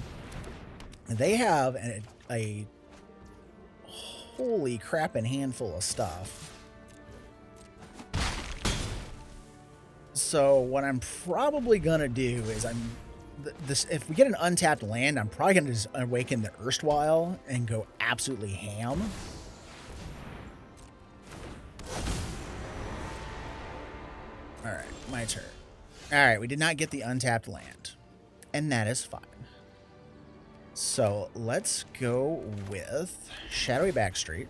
Speaker 1: They have a holy crap and handful of stuff. So what I'm probably gonna do is if we get an untapped land, I'm probably gonna just Awaken the Erstwhile and go absolutely ham. All right, my turn. All right, we did not get the untapped land, and that is fine. So let's go with Shadowy Backstreet.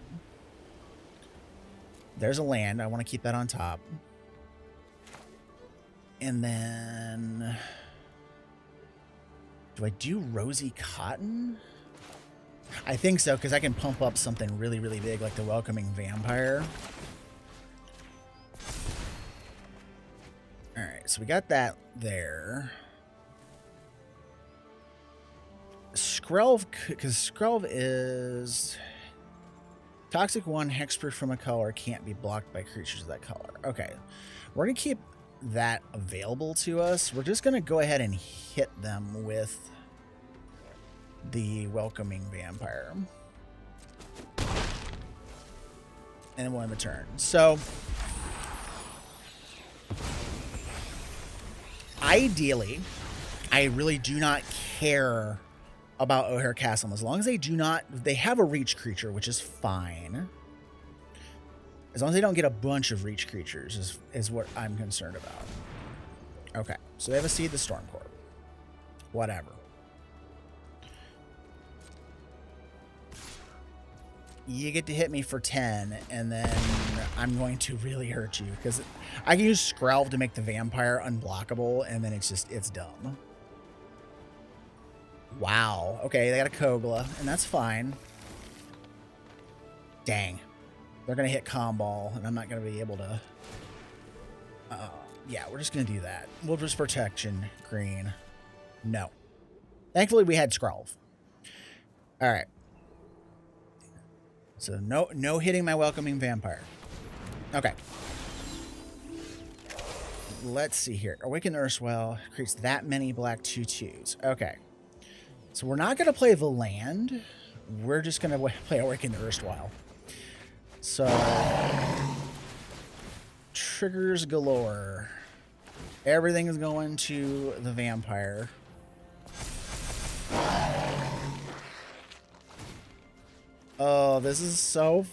Speaker 1: There's a land. I want to keep that on top. And then, do I do Rosy Cotton? I think so, because I can pump up something really, really big like the Welcoming Vampire. Alright, so we got that there. Skrelv, because Skrelv is Toxic 1, hexproof from a color, can't be blocked by creatures of that color. Okay, we're going to keep that available to us, we're just going to go ahead and hit them with the Welcoming Vampire. And then we'll end the turn. So, ideally, I really do not care about Ojer Kaslem as long as they have a reach creature, which is fine. As long as they don't get a bunch of reach creatures is what I'm concerned about. Okay, so they have a Seed the Stormcorp. Whatever. You get to hit me for 10, and then I'm going to really hurt you, because I can use Skrelv to make the vampire unblockable, and then it's dumb. Wow. Okay, they got a Kogla, and that's fine. Dang. They're going to hit Kambal, and I'm not going to be able to... yeah, we're just going to do that. Wilder's Protection, green. No. Thankfully, we had Skrelv. All right. So no hitting my Welcoming Vampire. Okay. Let's see here. Awaken Erstwhile creates that many black 2/2s. Okay. So we're not going to play the land. We're just going to play Awaken Erstwhile. So, triggers galore. Everything is going to the vampire. Oh, this is so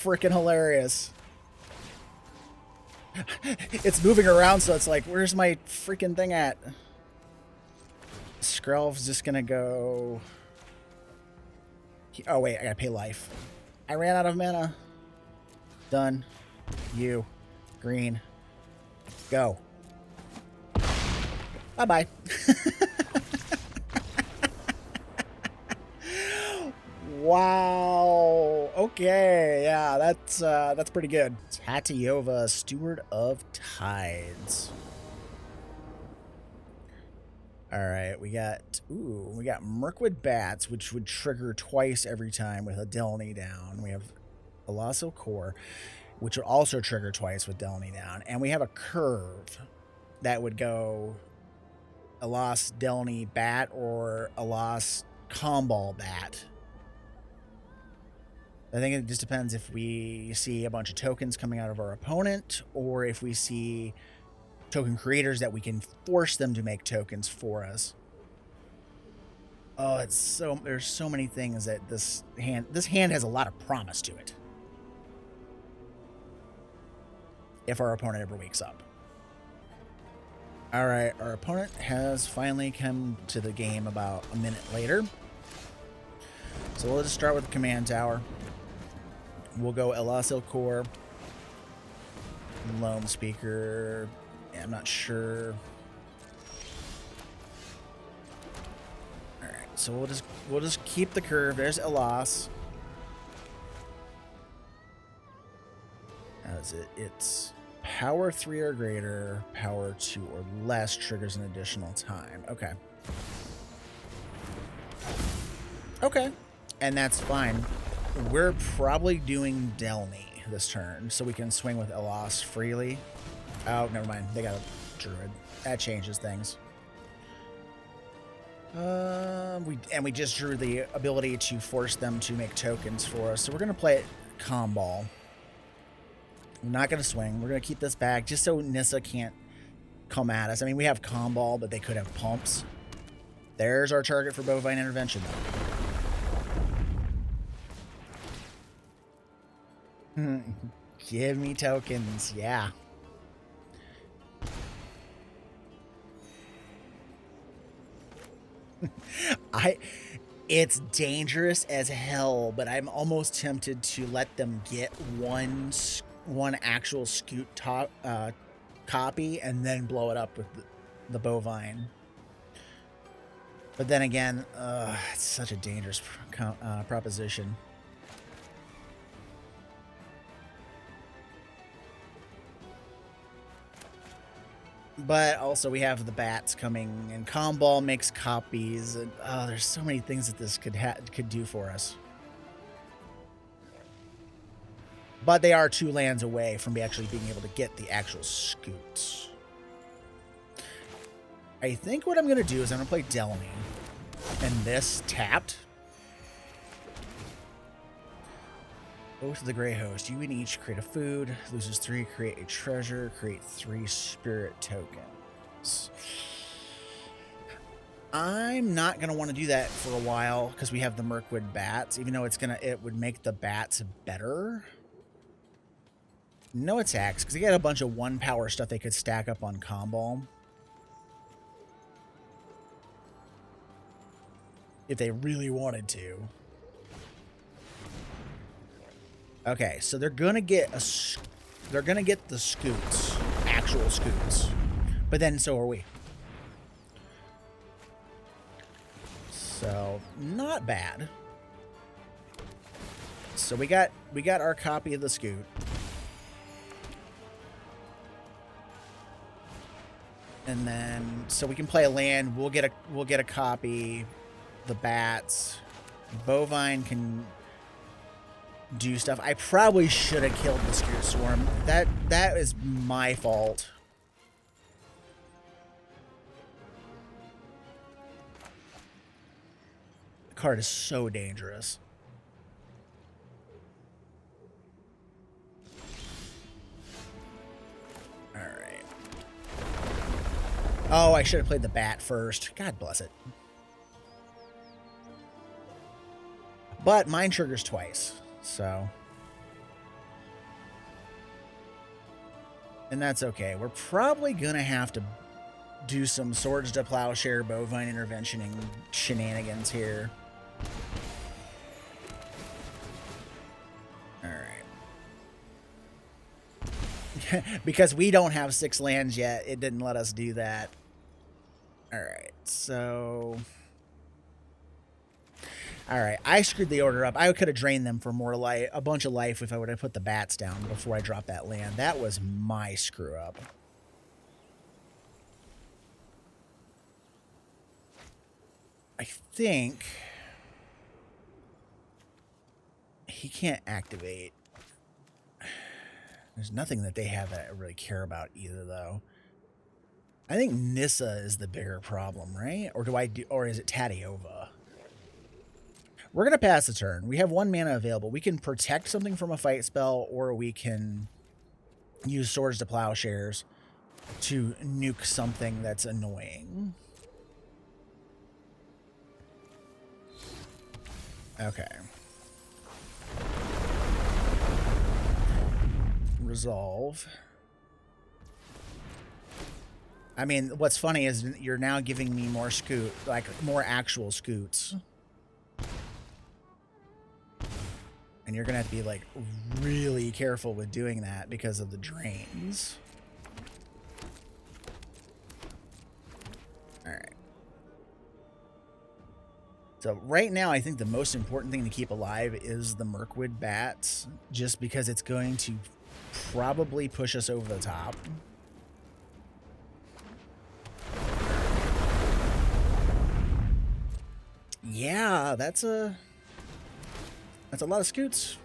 Speaker 1: freaking hilarious. It's moving around, so it's like, where's my freaking thing at? Skrelv's just gonna go... Oh, wait, I gotta pay life. I ran out of mana. Done. You. Green. Go. Bye-bye. Wow. Okay. Yeah, that's pretty good. Tatyova, Steward of Tides. All right, we got Mirkwood Bats, which would trigger twice every time with a Delny down. We have Colossal Core, which would also trigger twice with Delny down. And we have a Curve that would go a lost Delny Bat or a lost Kambal Bat. I think it just depends if we see a bunch of tokens coming out of our opponent or if we see token creators that we can force them to make tokens for us. Oh, there's so many things that this hand has a lot of promise to it. If our opponent ever wakes up. All right, our opponent has finally come to the game about a minute later. So we'll just start with the command tower. We'll go Elasil Core, Loam Speaker. Yeah, I'm not sure. All right, so we'll just keep the curve. There's Elas. As it's power 3 or greater, power 2 or less triggers an additional time. Okay. Okay, and that's fine. We're probably doing Delny this turn, so we can swing with Elas freely. Oh, never mind. They got a Druid. That changes things. We just drew the ability to force them to make tokens for us, so we're gonna play it Kambal. We're not gonna swing. We're gonna keep this back just so Nissa can't come at us. I mean, we have Kambal, but they could have pumps. There's our target for Bovine Intervention. Give me tokens, yeah. It's dangerous as hell, but I'm almost tempted to let them get one actual Scoot copy and then blow it up with the Bovine. But then again, it's such a dangerous proposition. But also we have the bats coming, and Kambal makes copies, and there's so many things that this could do for us. But they are 2 lands away from actually being able to get the actual Scoots. I think what I'm going to do is I'm going to play Delany. And this tapped. Oath of the Grey Host. You and each create a food. Loses 3, create a treasure. Create 3 spirit tokens. I'm not going to want to do that for a while because we have the Mirkwood bats, even though it would make the bats better. No attacks, because they got a bunch of 1 power stuff they could stack up on Kambal. If they really wanted to. Okay, so they're gonna get the scoots, actual scoots. But then so are we. So, not bad. So we got our copy of the scoot. And then so we can play a land, we'll get a copy. The bats. Bovine can do stuff. I probably should have killed the Scoot Swarm. That is my fault. The card is so dangerous. Alright. Oh, I should have played the bat first. God bless it. But mine triggers twice, so. And that's okay. We're probably going to have to do some Swords to Plowshare, Bovine Interventioning shenanigans here. Alright. Because we don't have 6 lands yet, it didn't let us do that. Alright, so... Alright, I screwed the order up. I could have drained them for more life, a bunch of life if I would have put the bats down before I dropped that land. That was my screw up. I think he can't activate. There's nothing that they have that I really care about either, though. I think Nissa is the bigger problem, right? Or is it Tatyova? We're going to pass the turn. We have 1 mana available. We can protect something from a fight spell, or we can use Swords to Plowshares to nuke something that's annoying. Okay. Resolve. I mean, what's funny is you're now giving me more more actual scoots. And you're going to have to be, like, really careful with doing that because of the drains. Alright. So, right now, I think the most important thing to keep alive is the Mirkwood bats, just because it's going to probably push us over the top. Yeah, that's a lot of scoots.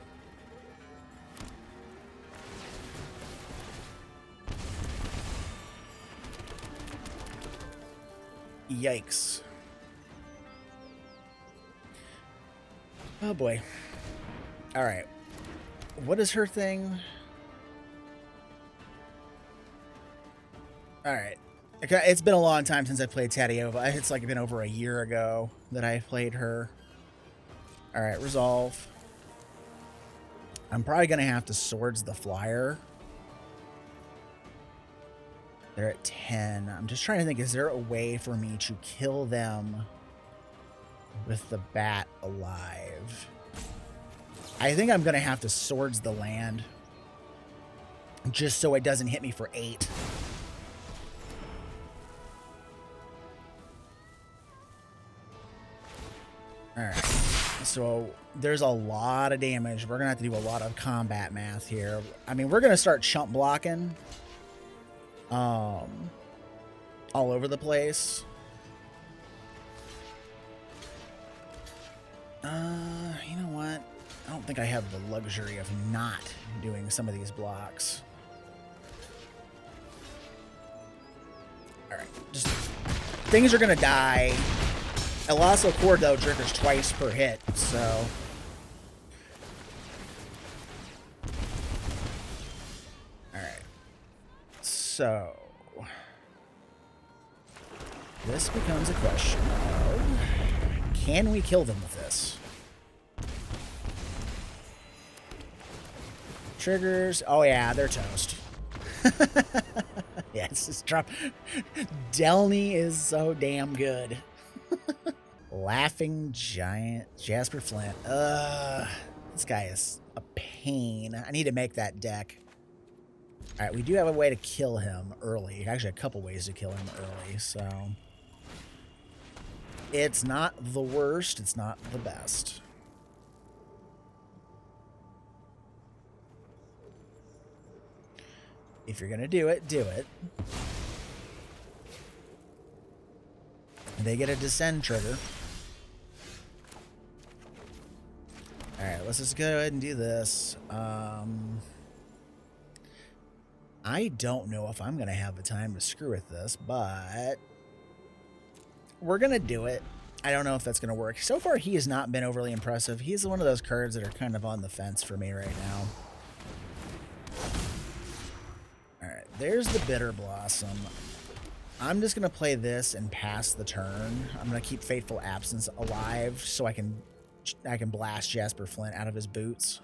Speaker 1: Yikes. Oh boy. All right. What is her thing? All right. It's been a long time since I played Tatyova. It's like been over a year ago that I played her. All right, resolve. I'm probably going to have to Swords the Flyer. They're at 10. I'm just trying to think, is there a way for me to kill them with the bat alive? I think I'm going to have to Swords the land just so it doesn't hit me for 8. Alright, so there's a lot of damage. We're going to have to do a lot of combat math here. I mean, we're going to start chump blocking all over the place. You know what? I don't think I have the luxury of not doing some of these blocks. Alright, just things are going to die. Elasso Cord, though, triggers twice per hit, so... Alright. So... This becomes a question of... Can we kill them with this? Triggers... Oh yeah, they're toast. Yes, it's drop. Delny is so damn good. Laughing Giant Jasper Flint. This guy is a pain. I need to make that deck. All right, we do have a way to kill him early. Actually, a couple ways to kill him early, so... It's not the worst. It's not the best. If you're going to do it, do it. They get a descend trigger. Alright, let's just go ahead and do this. I don't know if I'm going to have the time to screw with this, but we're going to do it. I don't know if that's going to work. So far, he has not been overly impressive. He's one of those cards that are kind of on the fence for me right now. Alright, there's the Bitter Blossom. I'm just going to play this and pass the turn. I'm going to keep Fateful Absence alive so I can blast Jasper Flint out of his boots.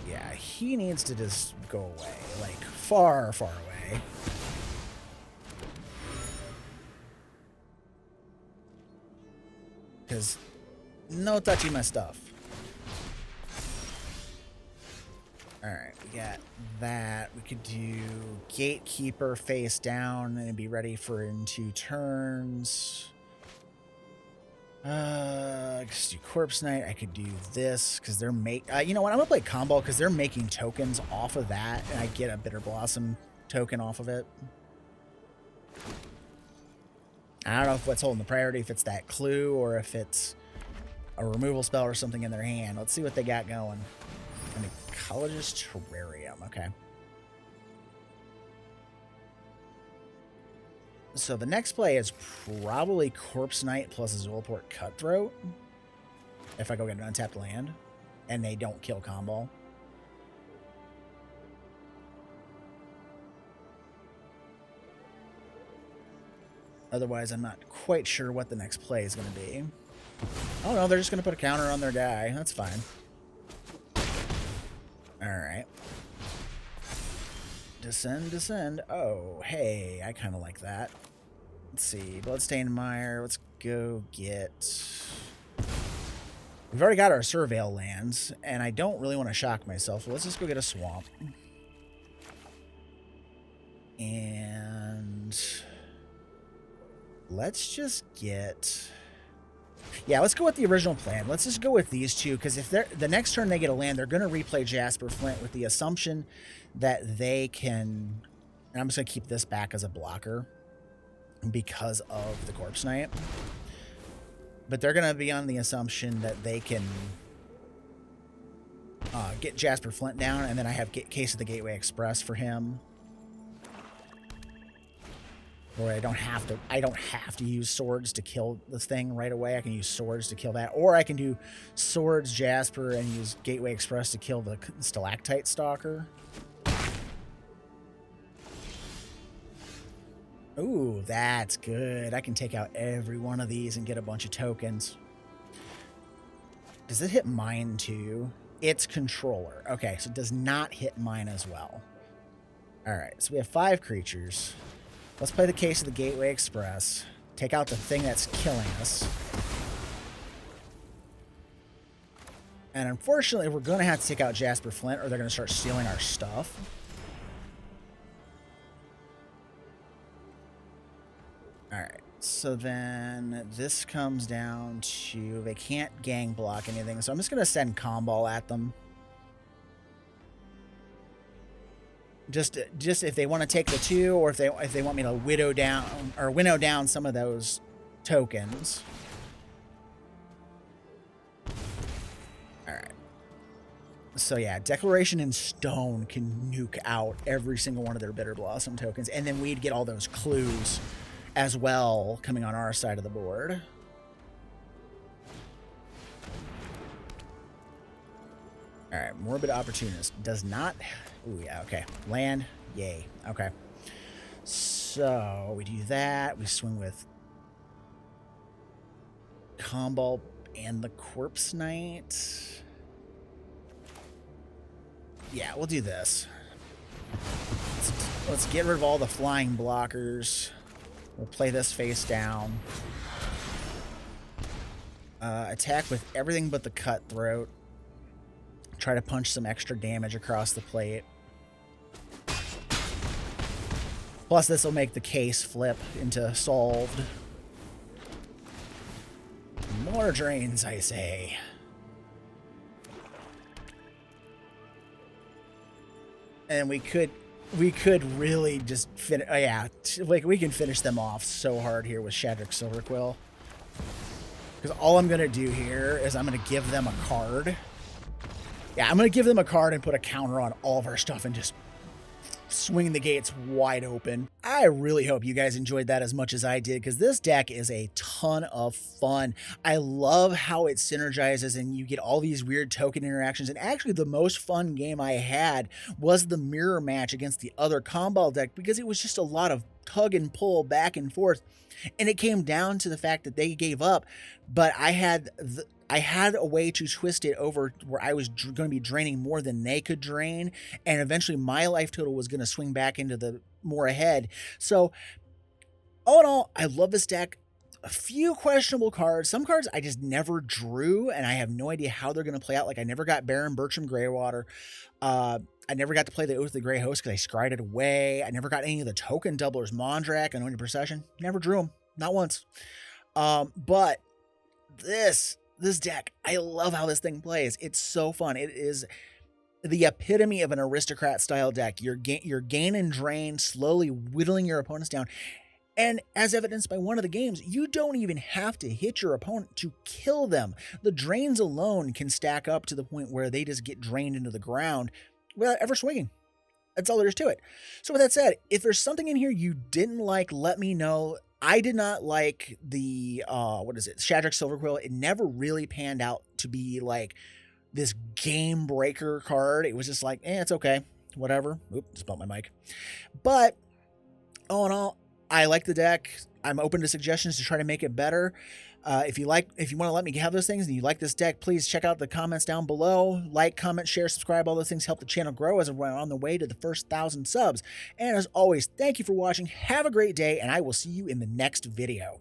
Speaker 1: Yeah, he needs to just go away. Like, far, far away. Because no touching my stuff. Alright, we got that. We could do Gatekeeper face down and be ready for in 2 turns. I could do Corpse Knight. I could do this because they're you know what? I'm gonna play Kambal because they're making tokens off of that, and I get a Bitter Blossom token off of it. I don't know if what's holding the priority, if it's that clue or if it's a removal spell or something in their hand. Let's see what they got going. An Ecologist Terrarium. Okay. So the next play is probably Corpse Knight plus Zulaport Cutthroat. If I go get an untapped land and they don't kill Kambal. Otherwise, I'm not quite sure what the next play is going to be. Oh no, they're just going to put a counter on their guy. That's fine. Alright. Descend, descend. Oh, hey, I kind of like that. Let's see. Bloodstained Mire. Let's go get... We've already got our Surveil lands, and I don't really want to shock myself. So let's just go get a Swamp. And... let's just get... Yeah, let's go with the original plan. Let's just go with these two, because if they're the next turn they get a land, they're going to replay Jasper Flint with the assumption that they can... And I'm just going to keep this back as a blocker because of the Corpse Knight. But they're going to be on the assumption that they can get Jasper Flint down, and then I have Case of the Gateway Express for him. Or I don't have to use swords to kill this thing right away. I can use swords to kill that. Or I can do swords Jasper and use Gateway Express to kill the Stalactite Stalker. Ooh, that's good. I can take out every one of these and get a bunch of tokens. Does it hit mine too? It's controller. Okay, so it does not hit mine as well. Alright, so we have 5 creatures. Let's play the Case of the Gateway Express. Take out the thing that's killing us. And unfortunately, we're going to have to take out Jasper Flint or they're going to start stealing our stuff. Alright, so then this comes down to... They can't gang block anything, so I'm just going to send Kambal at them. Just if they want to take the 2, or if they want me to winnow down some of those tokens. All right. So yeah, Declaration in Stone can nuke out every single one of their Bitter Blossom tokens, and then we'd get all those clues as well coming on our side of the board. All right, Morbid Opportunist does not... Ooh, yeah, okay. Land, yay. Okay. So we do that. We swing with Kambal and the Corpse Knight. Yeah, we'll do this. Let's get rid of all the flying blockers. We'll play this face down. Attack with everything but the Cutthroat. Try to punch some extra damage across the plate. Plus, this will make the case flip into solved. More drains, I say. And we could really just finish. Oh yeah, like we can finish them off so hard here with Shadrick Silverquill. Because all I'm gonna do here is I'm gonna give them a card. Yeah, I'm gonna give them a card and put a counter on all of our stuff and just swing the gates wide open. I really hope you guys enjoyed that as much as I did, because this deck is a ton of fun. I love how it synergizes and you get all these weird token interactions. And actually the most fun game I had was the mirror match against the other Kambal deck, because it was just a lot of tug and pull back and forth. And it came down to the fact that they gave up, but I had a way to twist it over where I was going to be draining more than they could drain, and eventually my life total was going to swing back into the more ahead. So all in all, I love this deck. A few questionable cards. Some cards I just never drew, and I have no idea how they're going to play out. Like I never got Baron Bertram Greywater. I never got to play the Oath of the Grey Host because I scried it away. I never got any of the token doublers, Mondrak, Anointed Procession. Never drew them. Not once. But this deck, I love how this thing plays. It's so fun. It is the epitome of an aristocrat style deck. You're gain and drain, slowly whittling your opponents down. And as evidenced by one of the games, you don't even have to hit your opponent to kill them. The drains alone can stack up to the point where they just get drained into the ground without ever swinging. That's all there is to it. So with that said, if there's something in here you didn't like, let me know. I did not like the, Shadrick Silverquill. It never really panned out to be like this game breaker card. It was just like, it's okay. Whatever. Oop, just bumped my mic. But all in all, I like the deck. I'm open to suggestions to try to make it better. If you want to let me have those things and you like this deck, please check out the comments down below. Like, comment, share, subscribe. All those things help the channel grow as we're on the way to the first 1,000 subs. And as always, thank you for watching. Have a great day, and I will see you in the next video.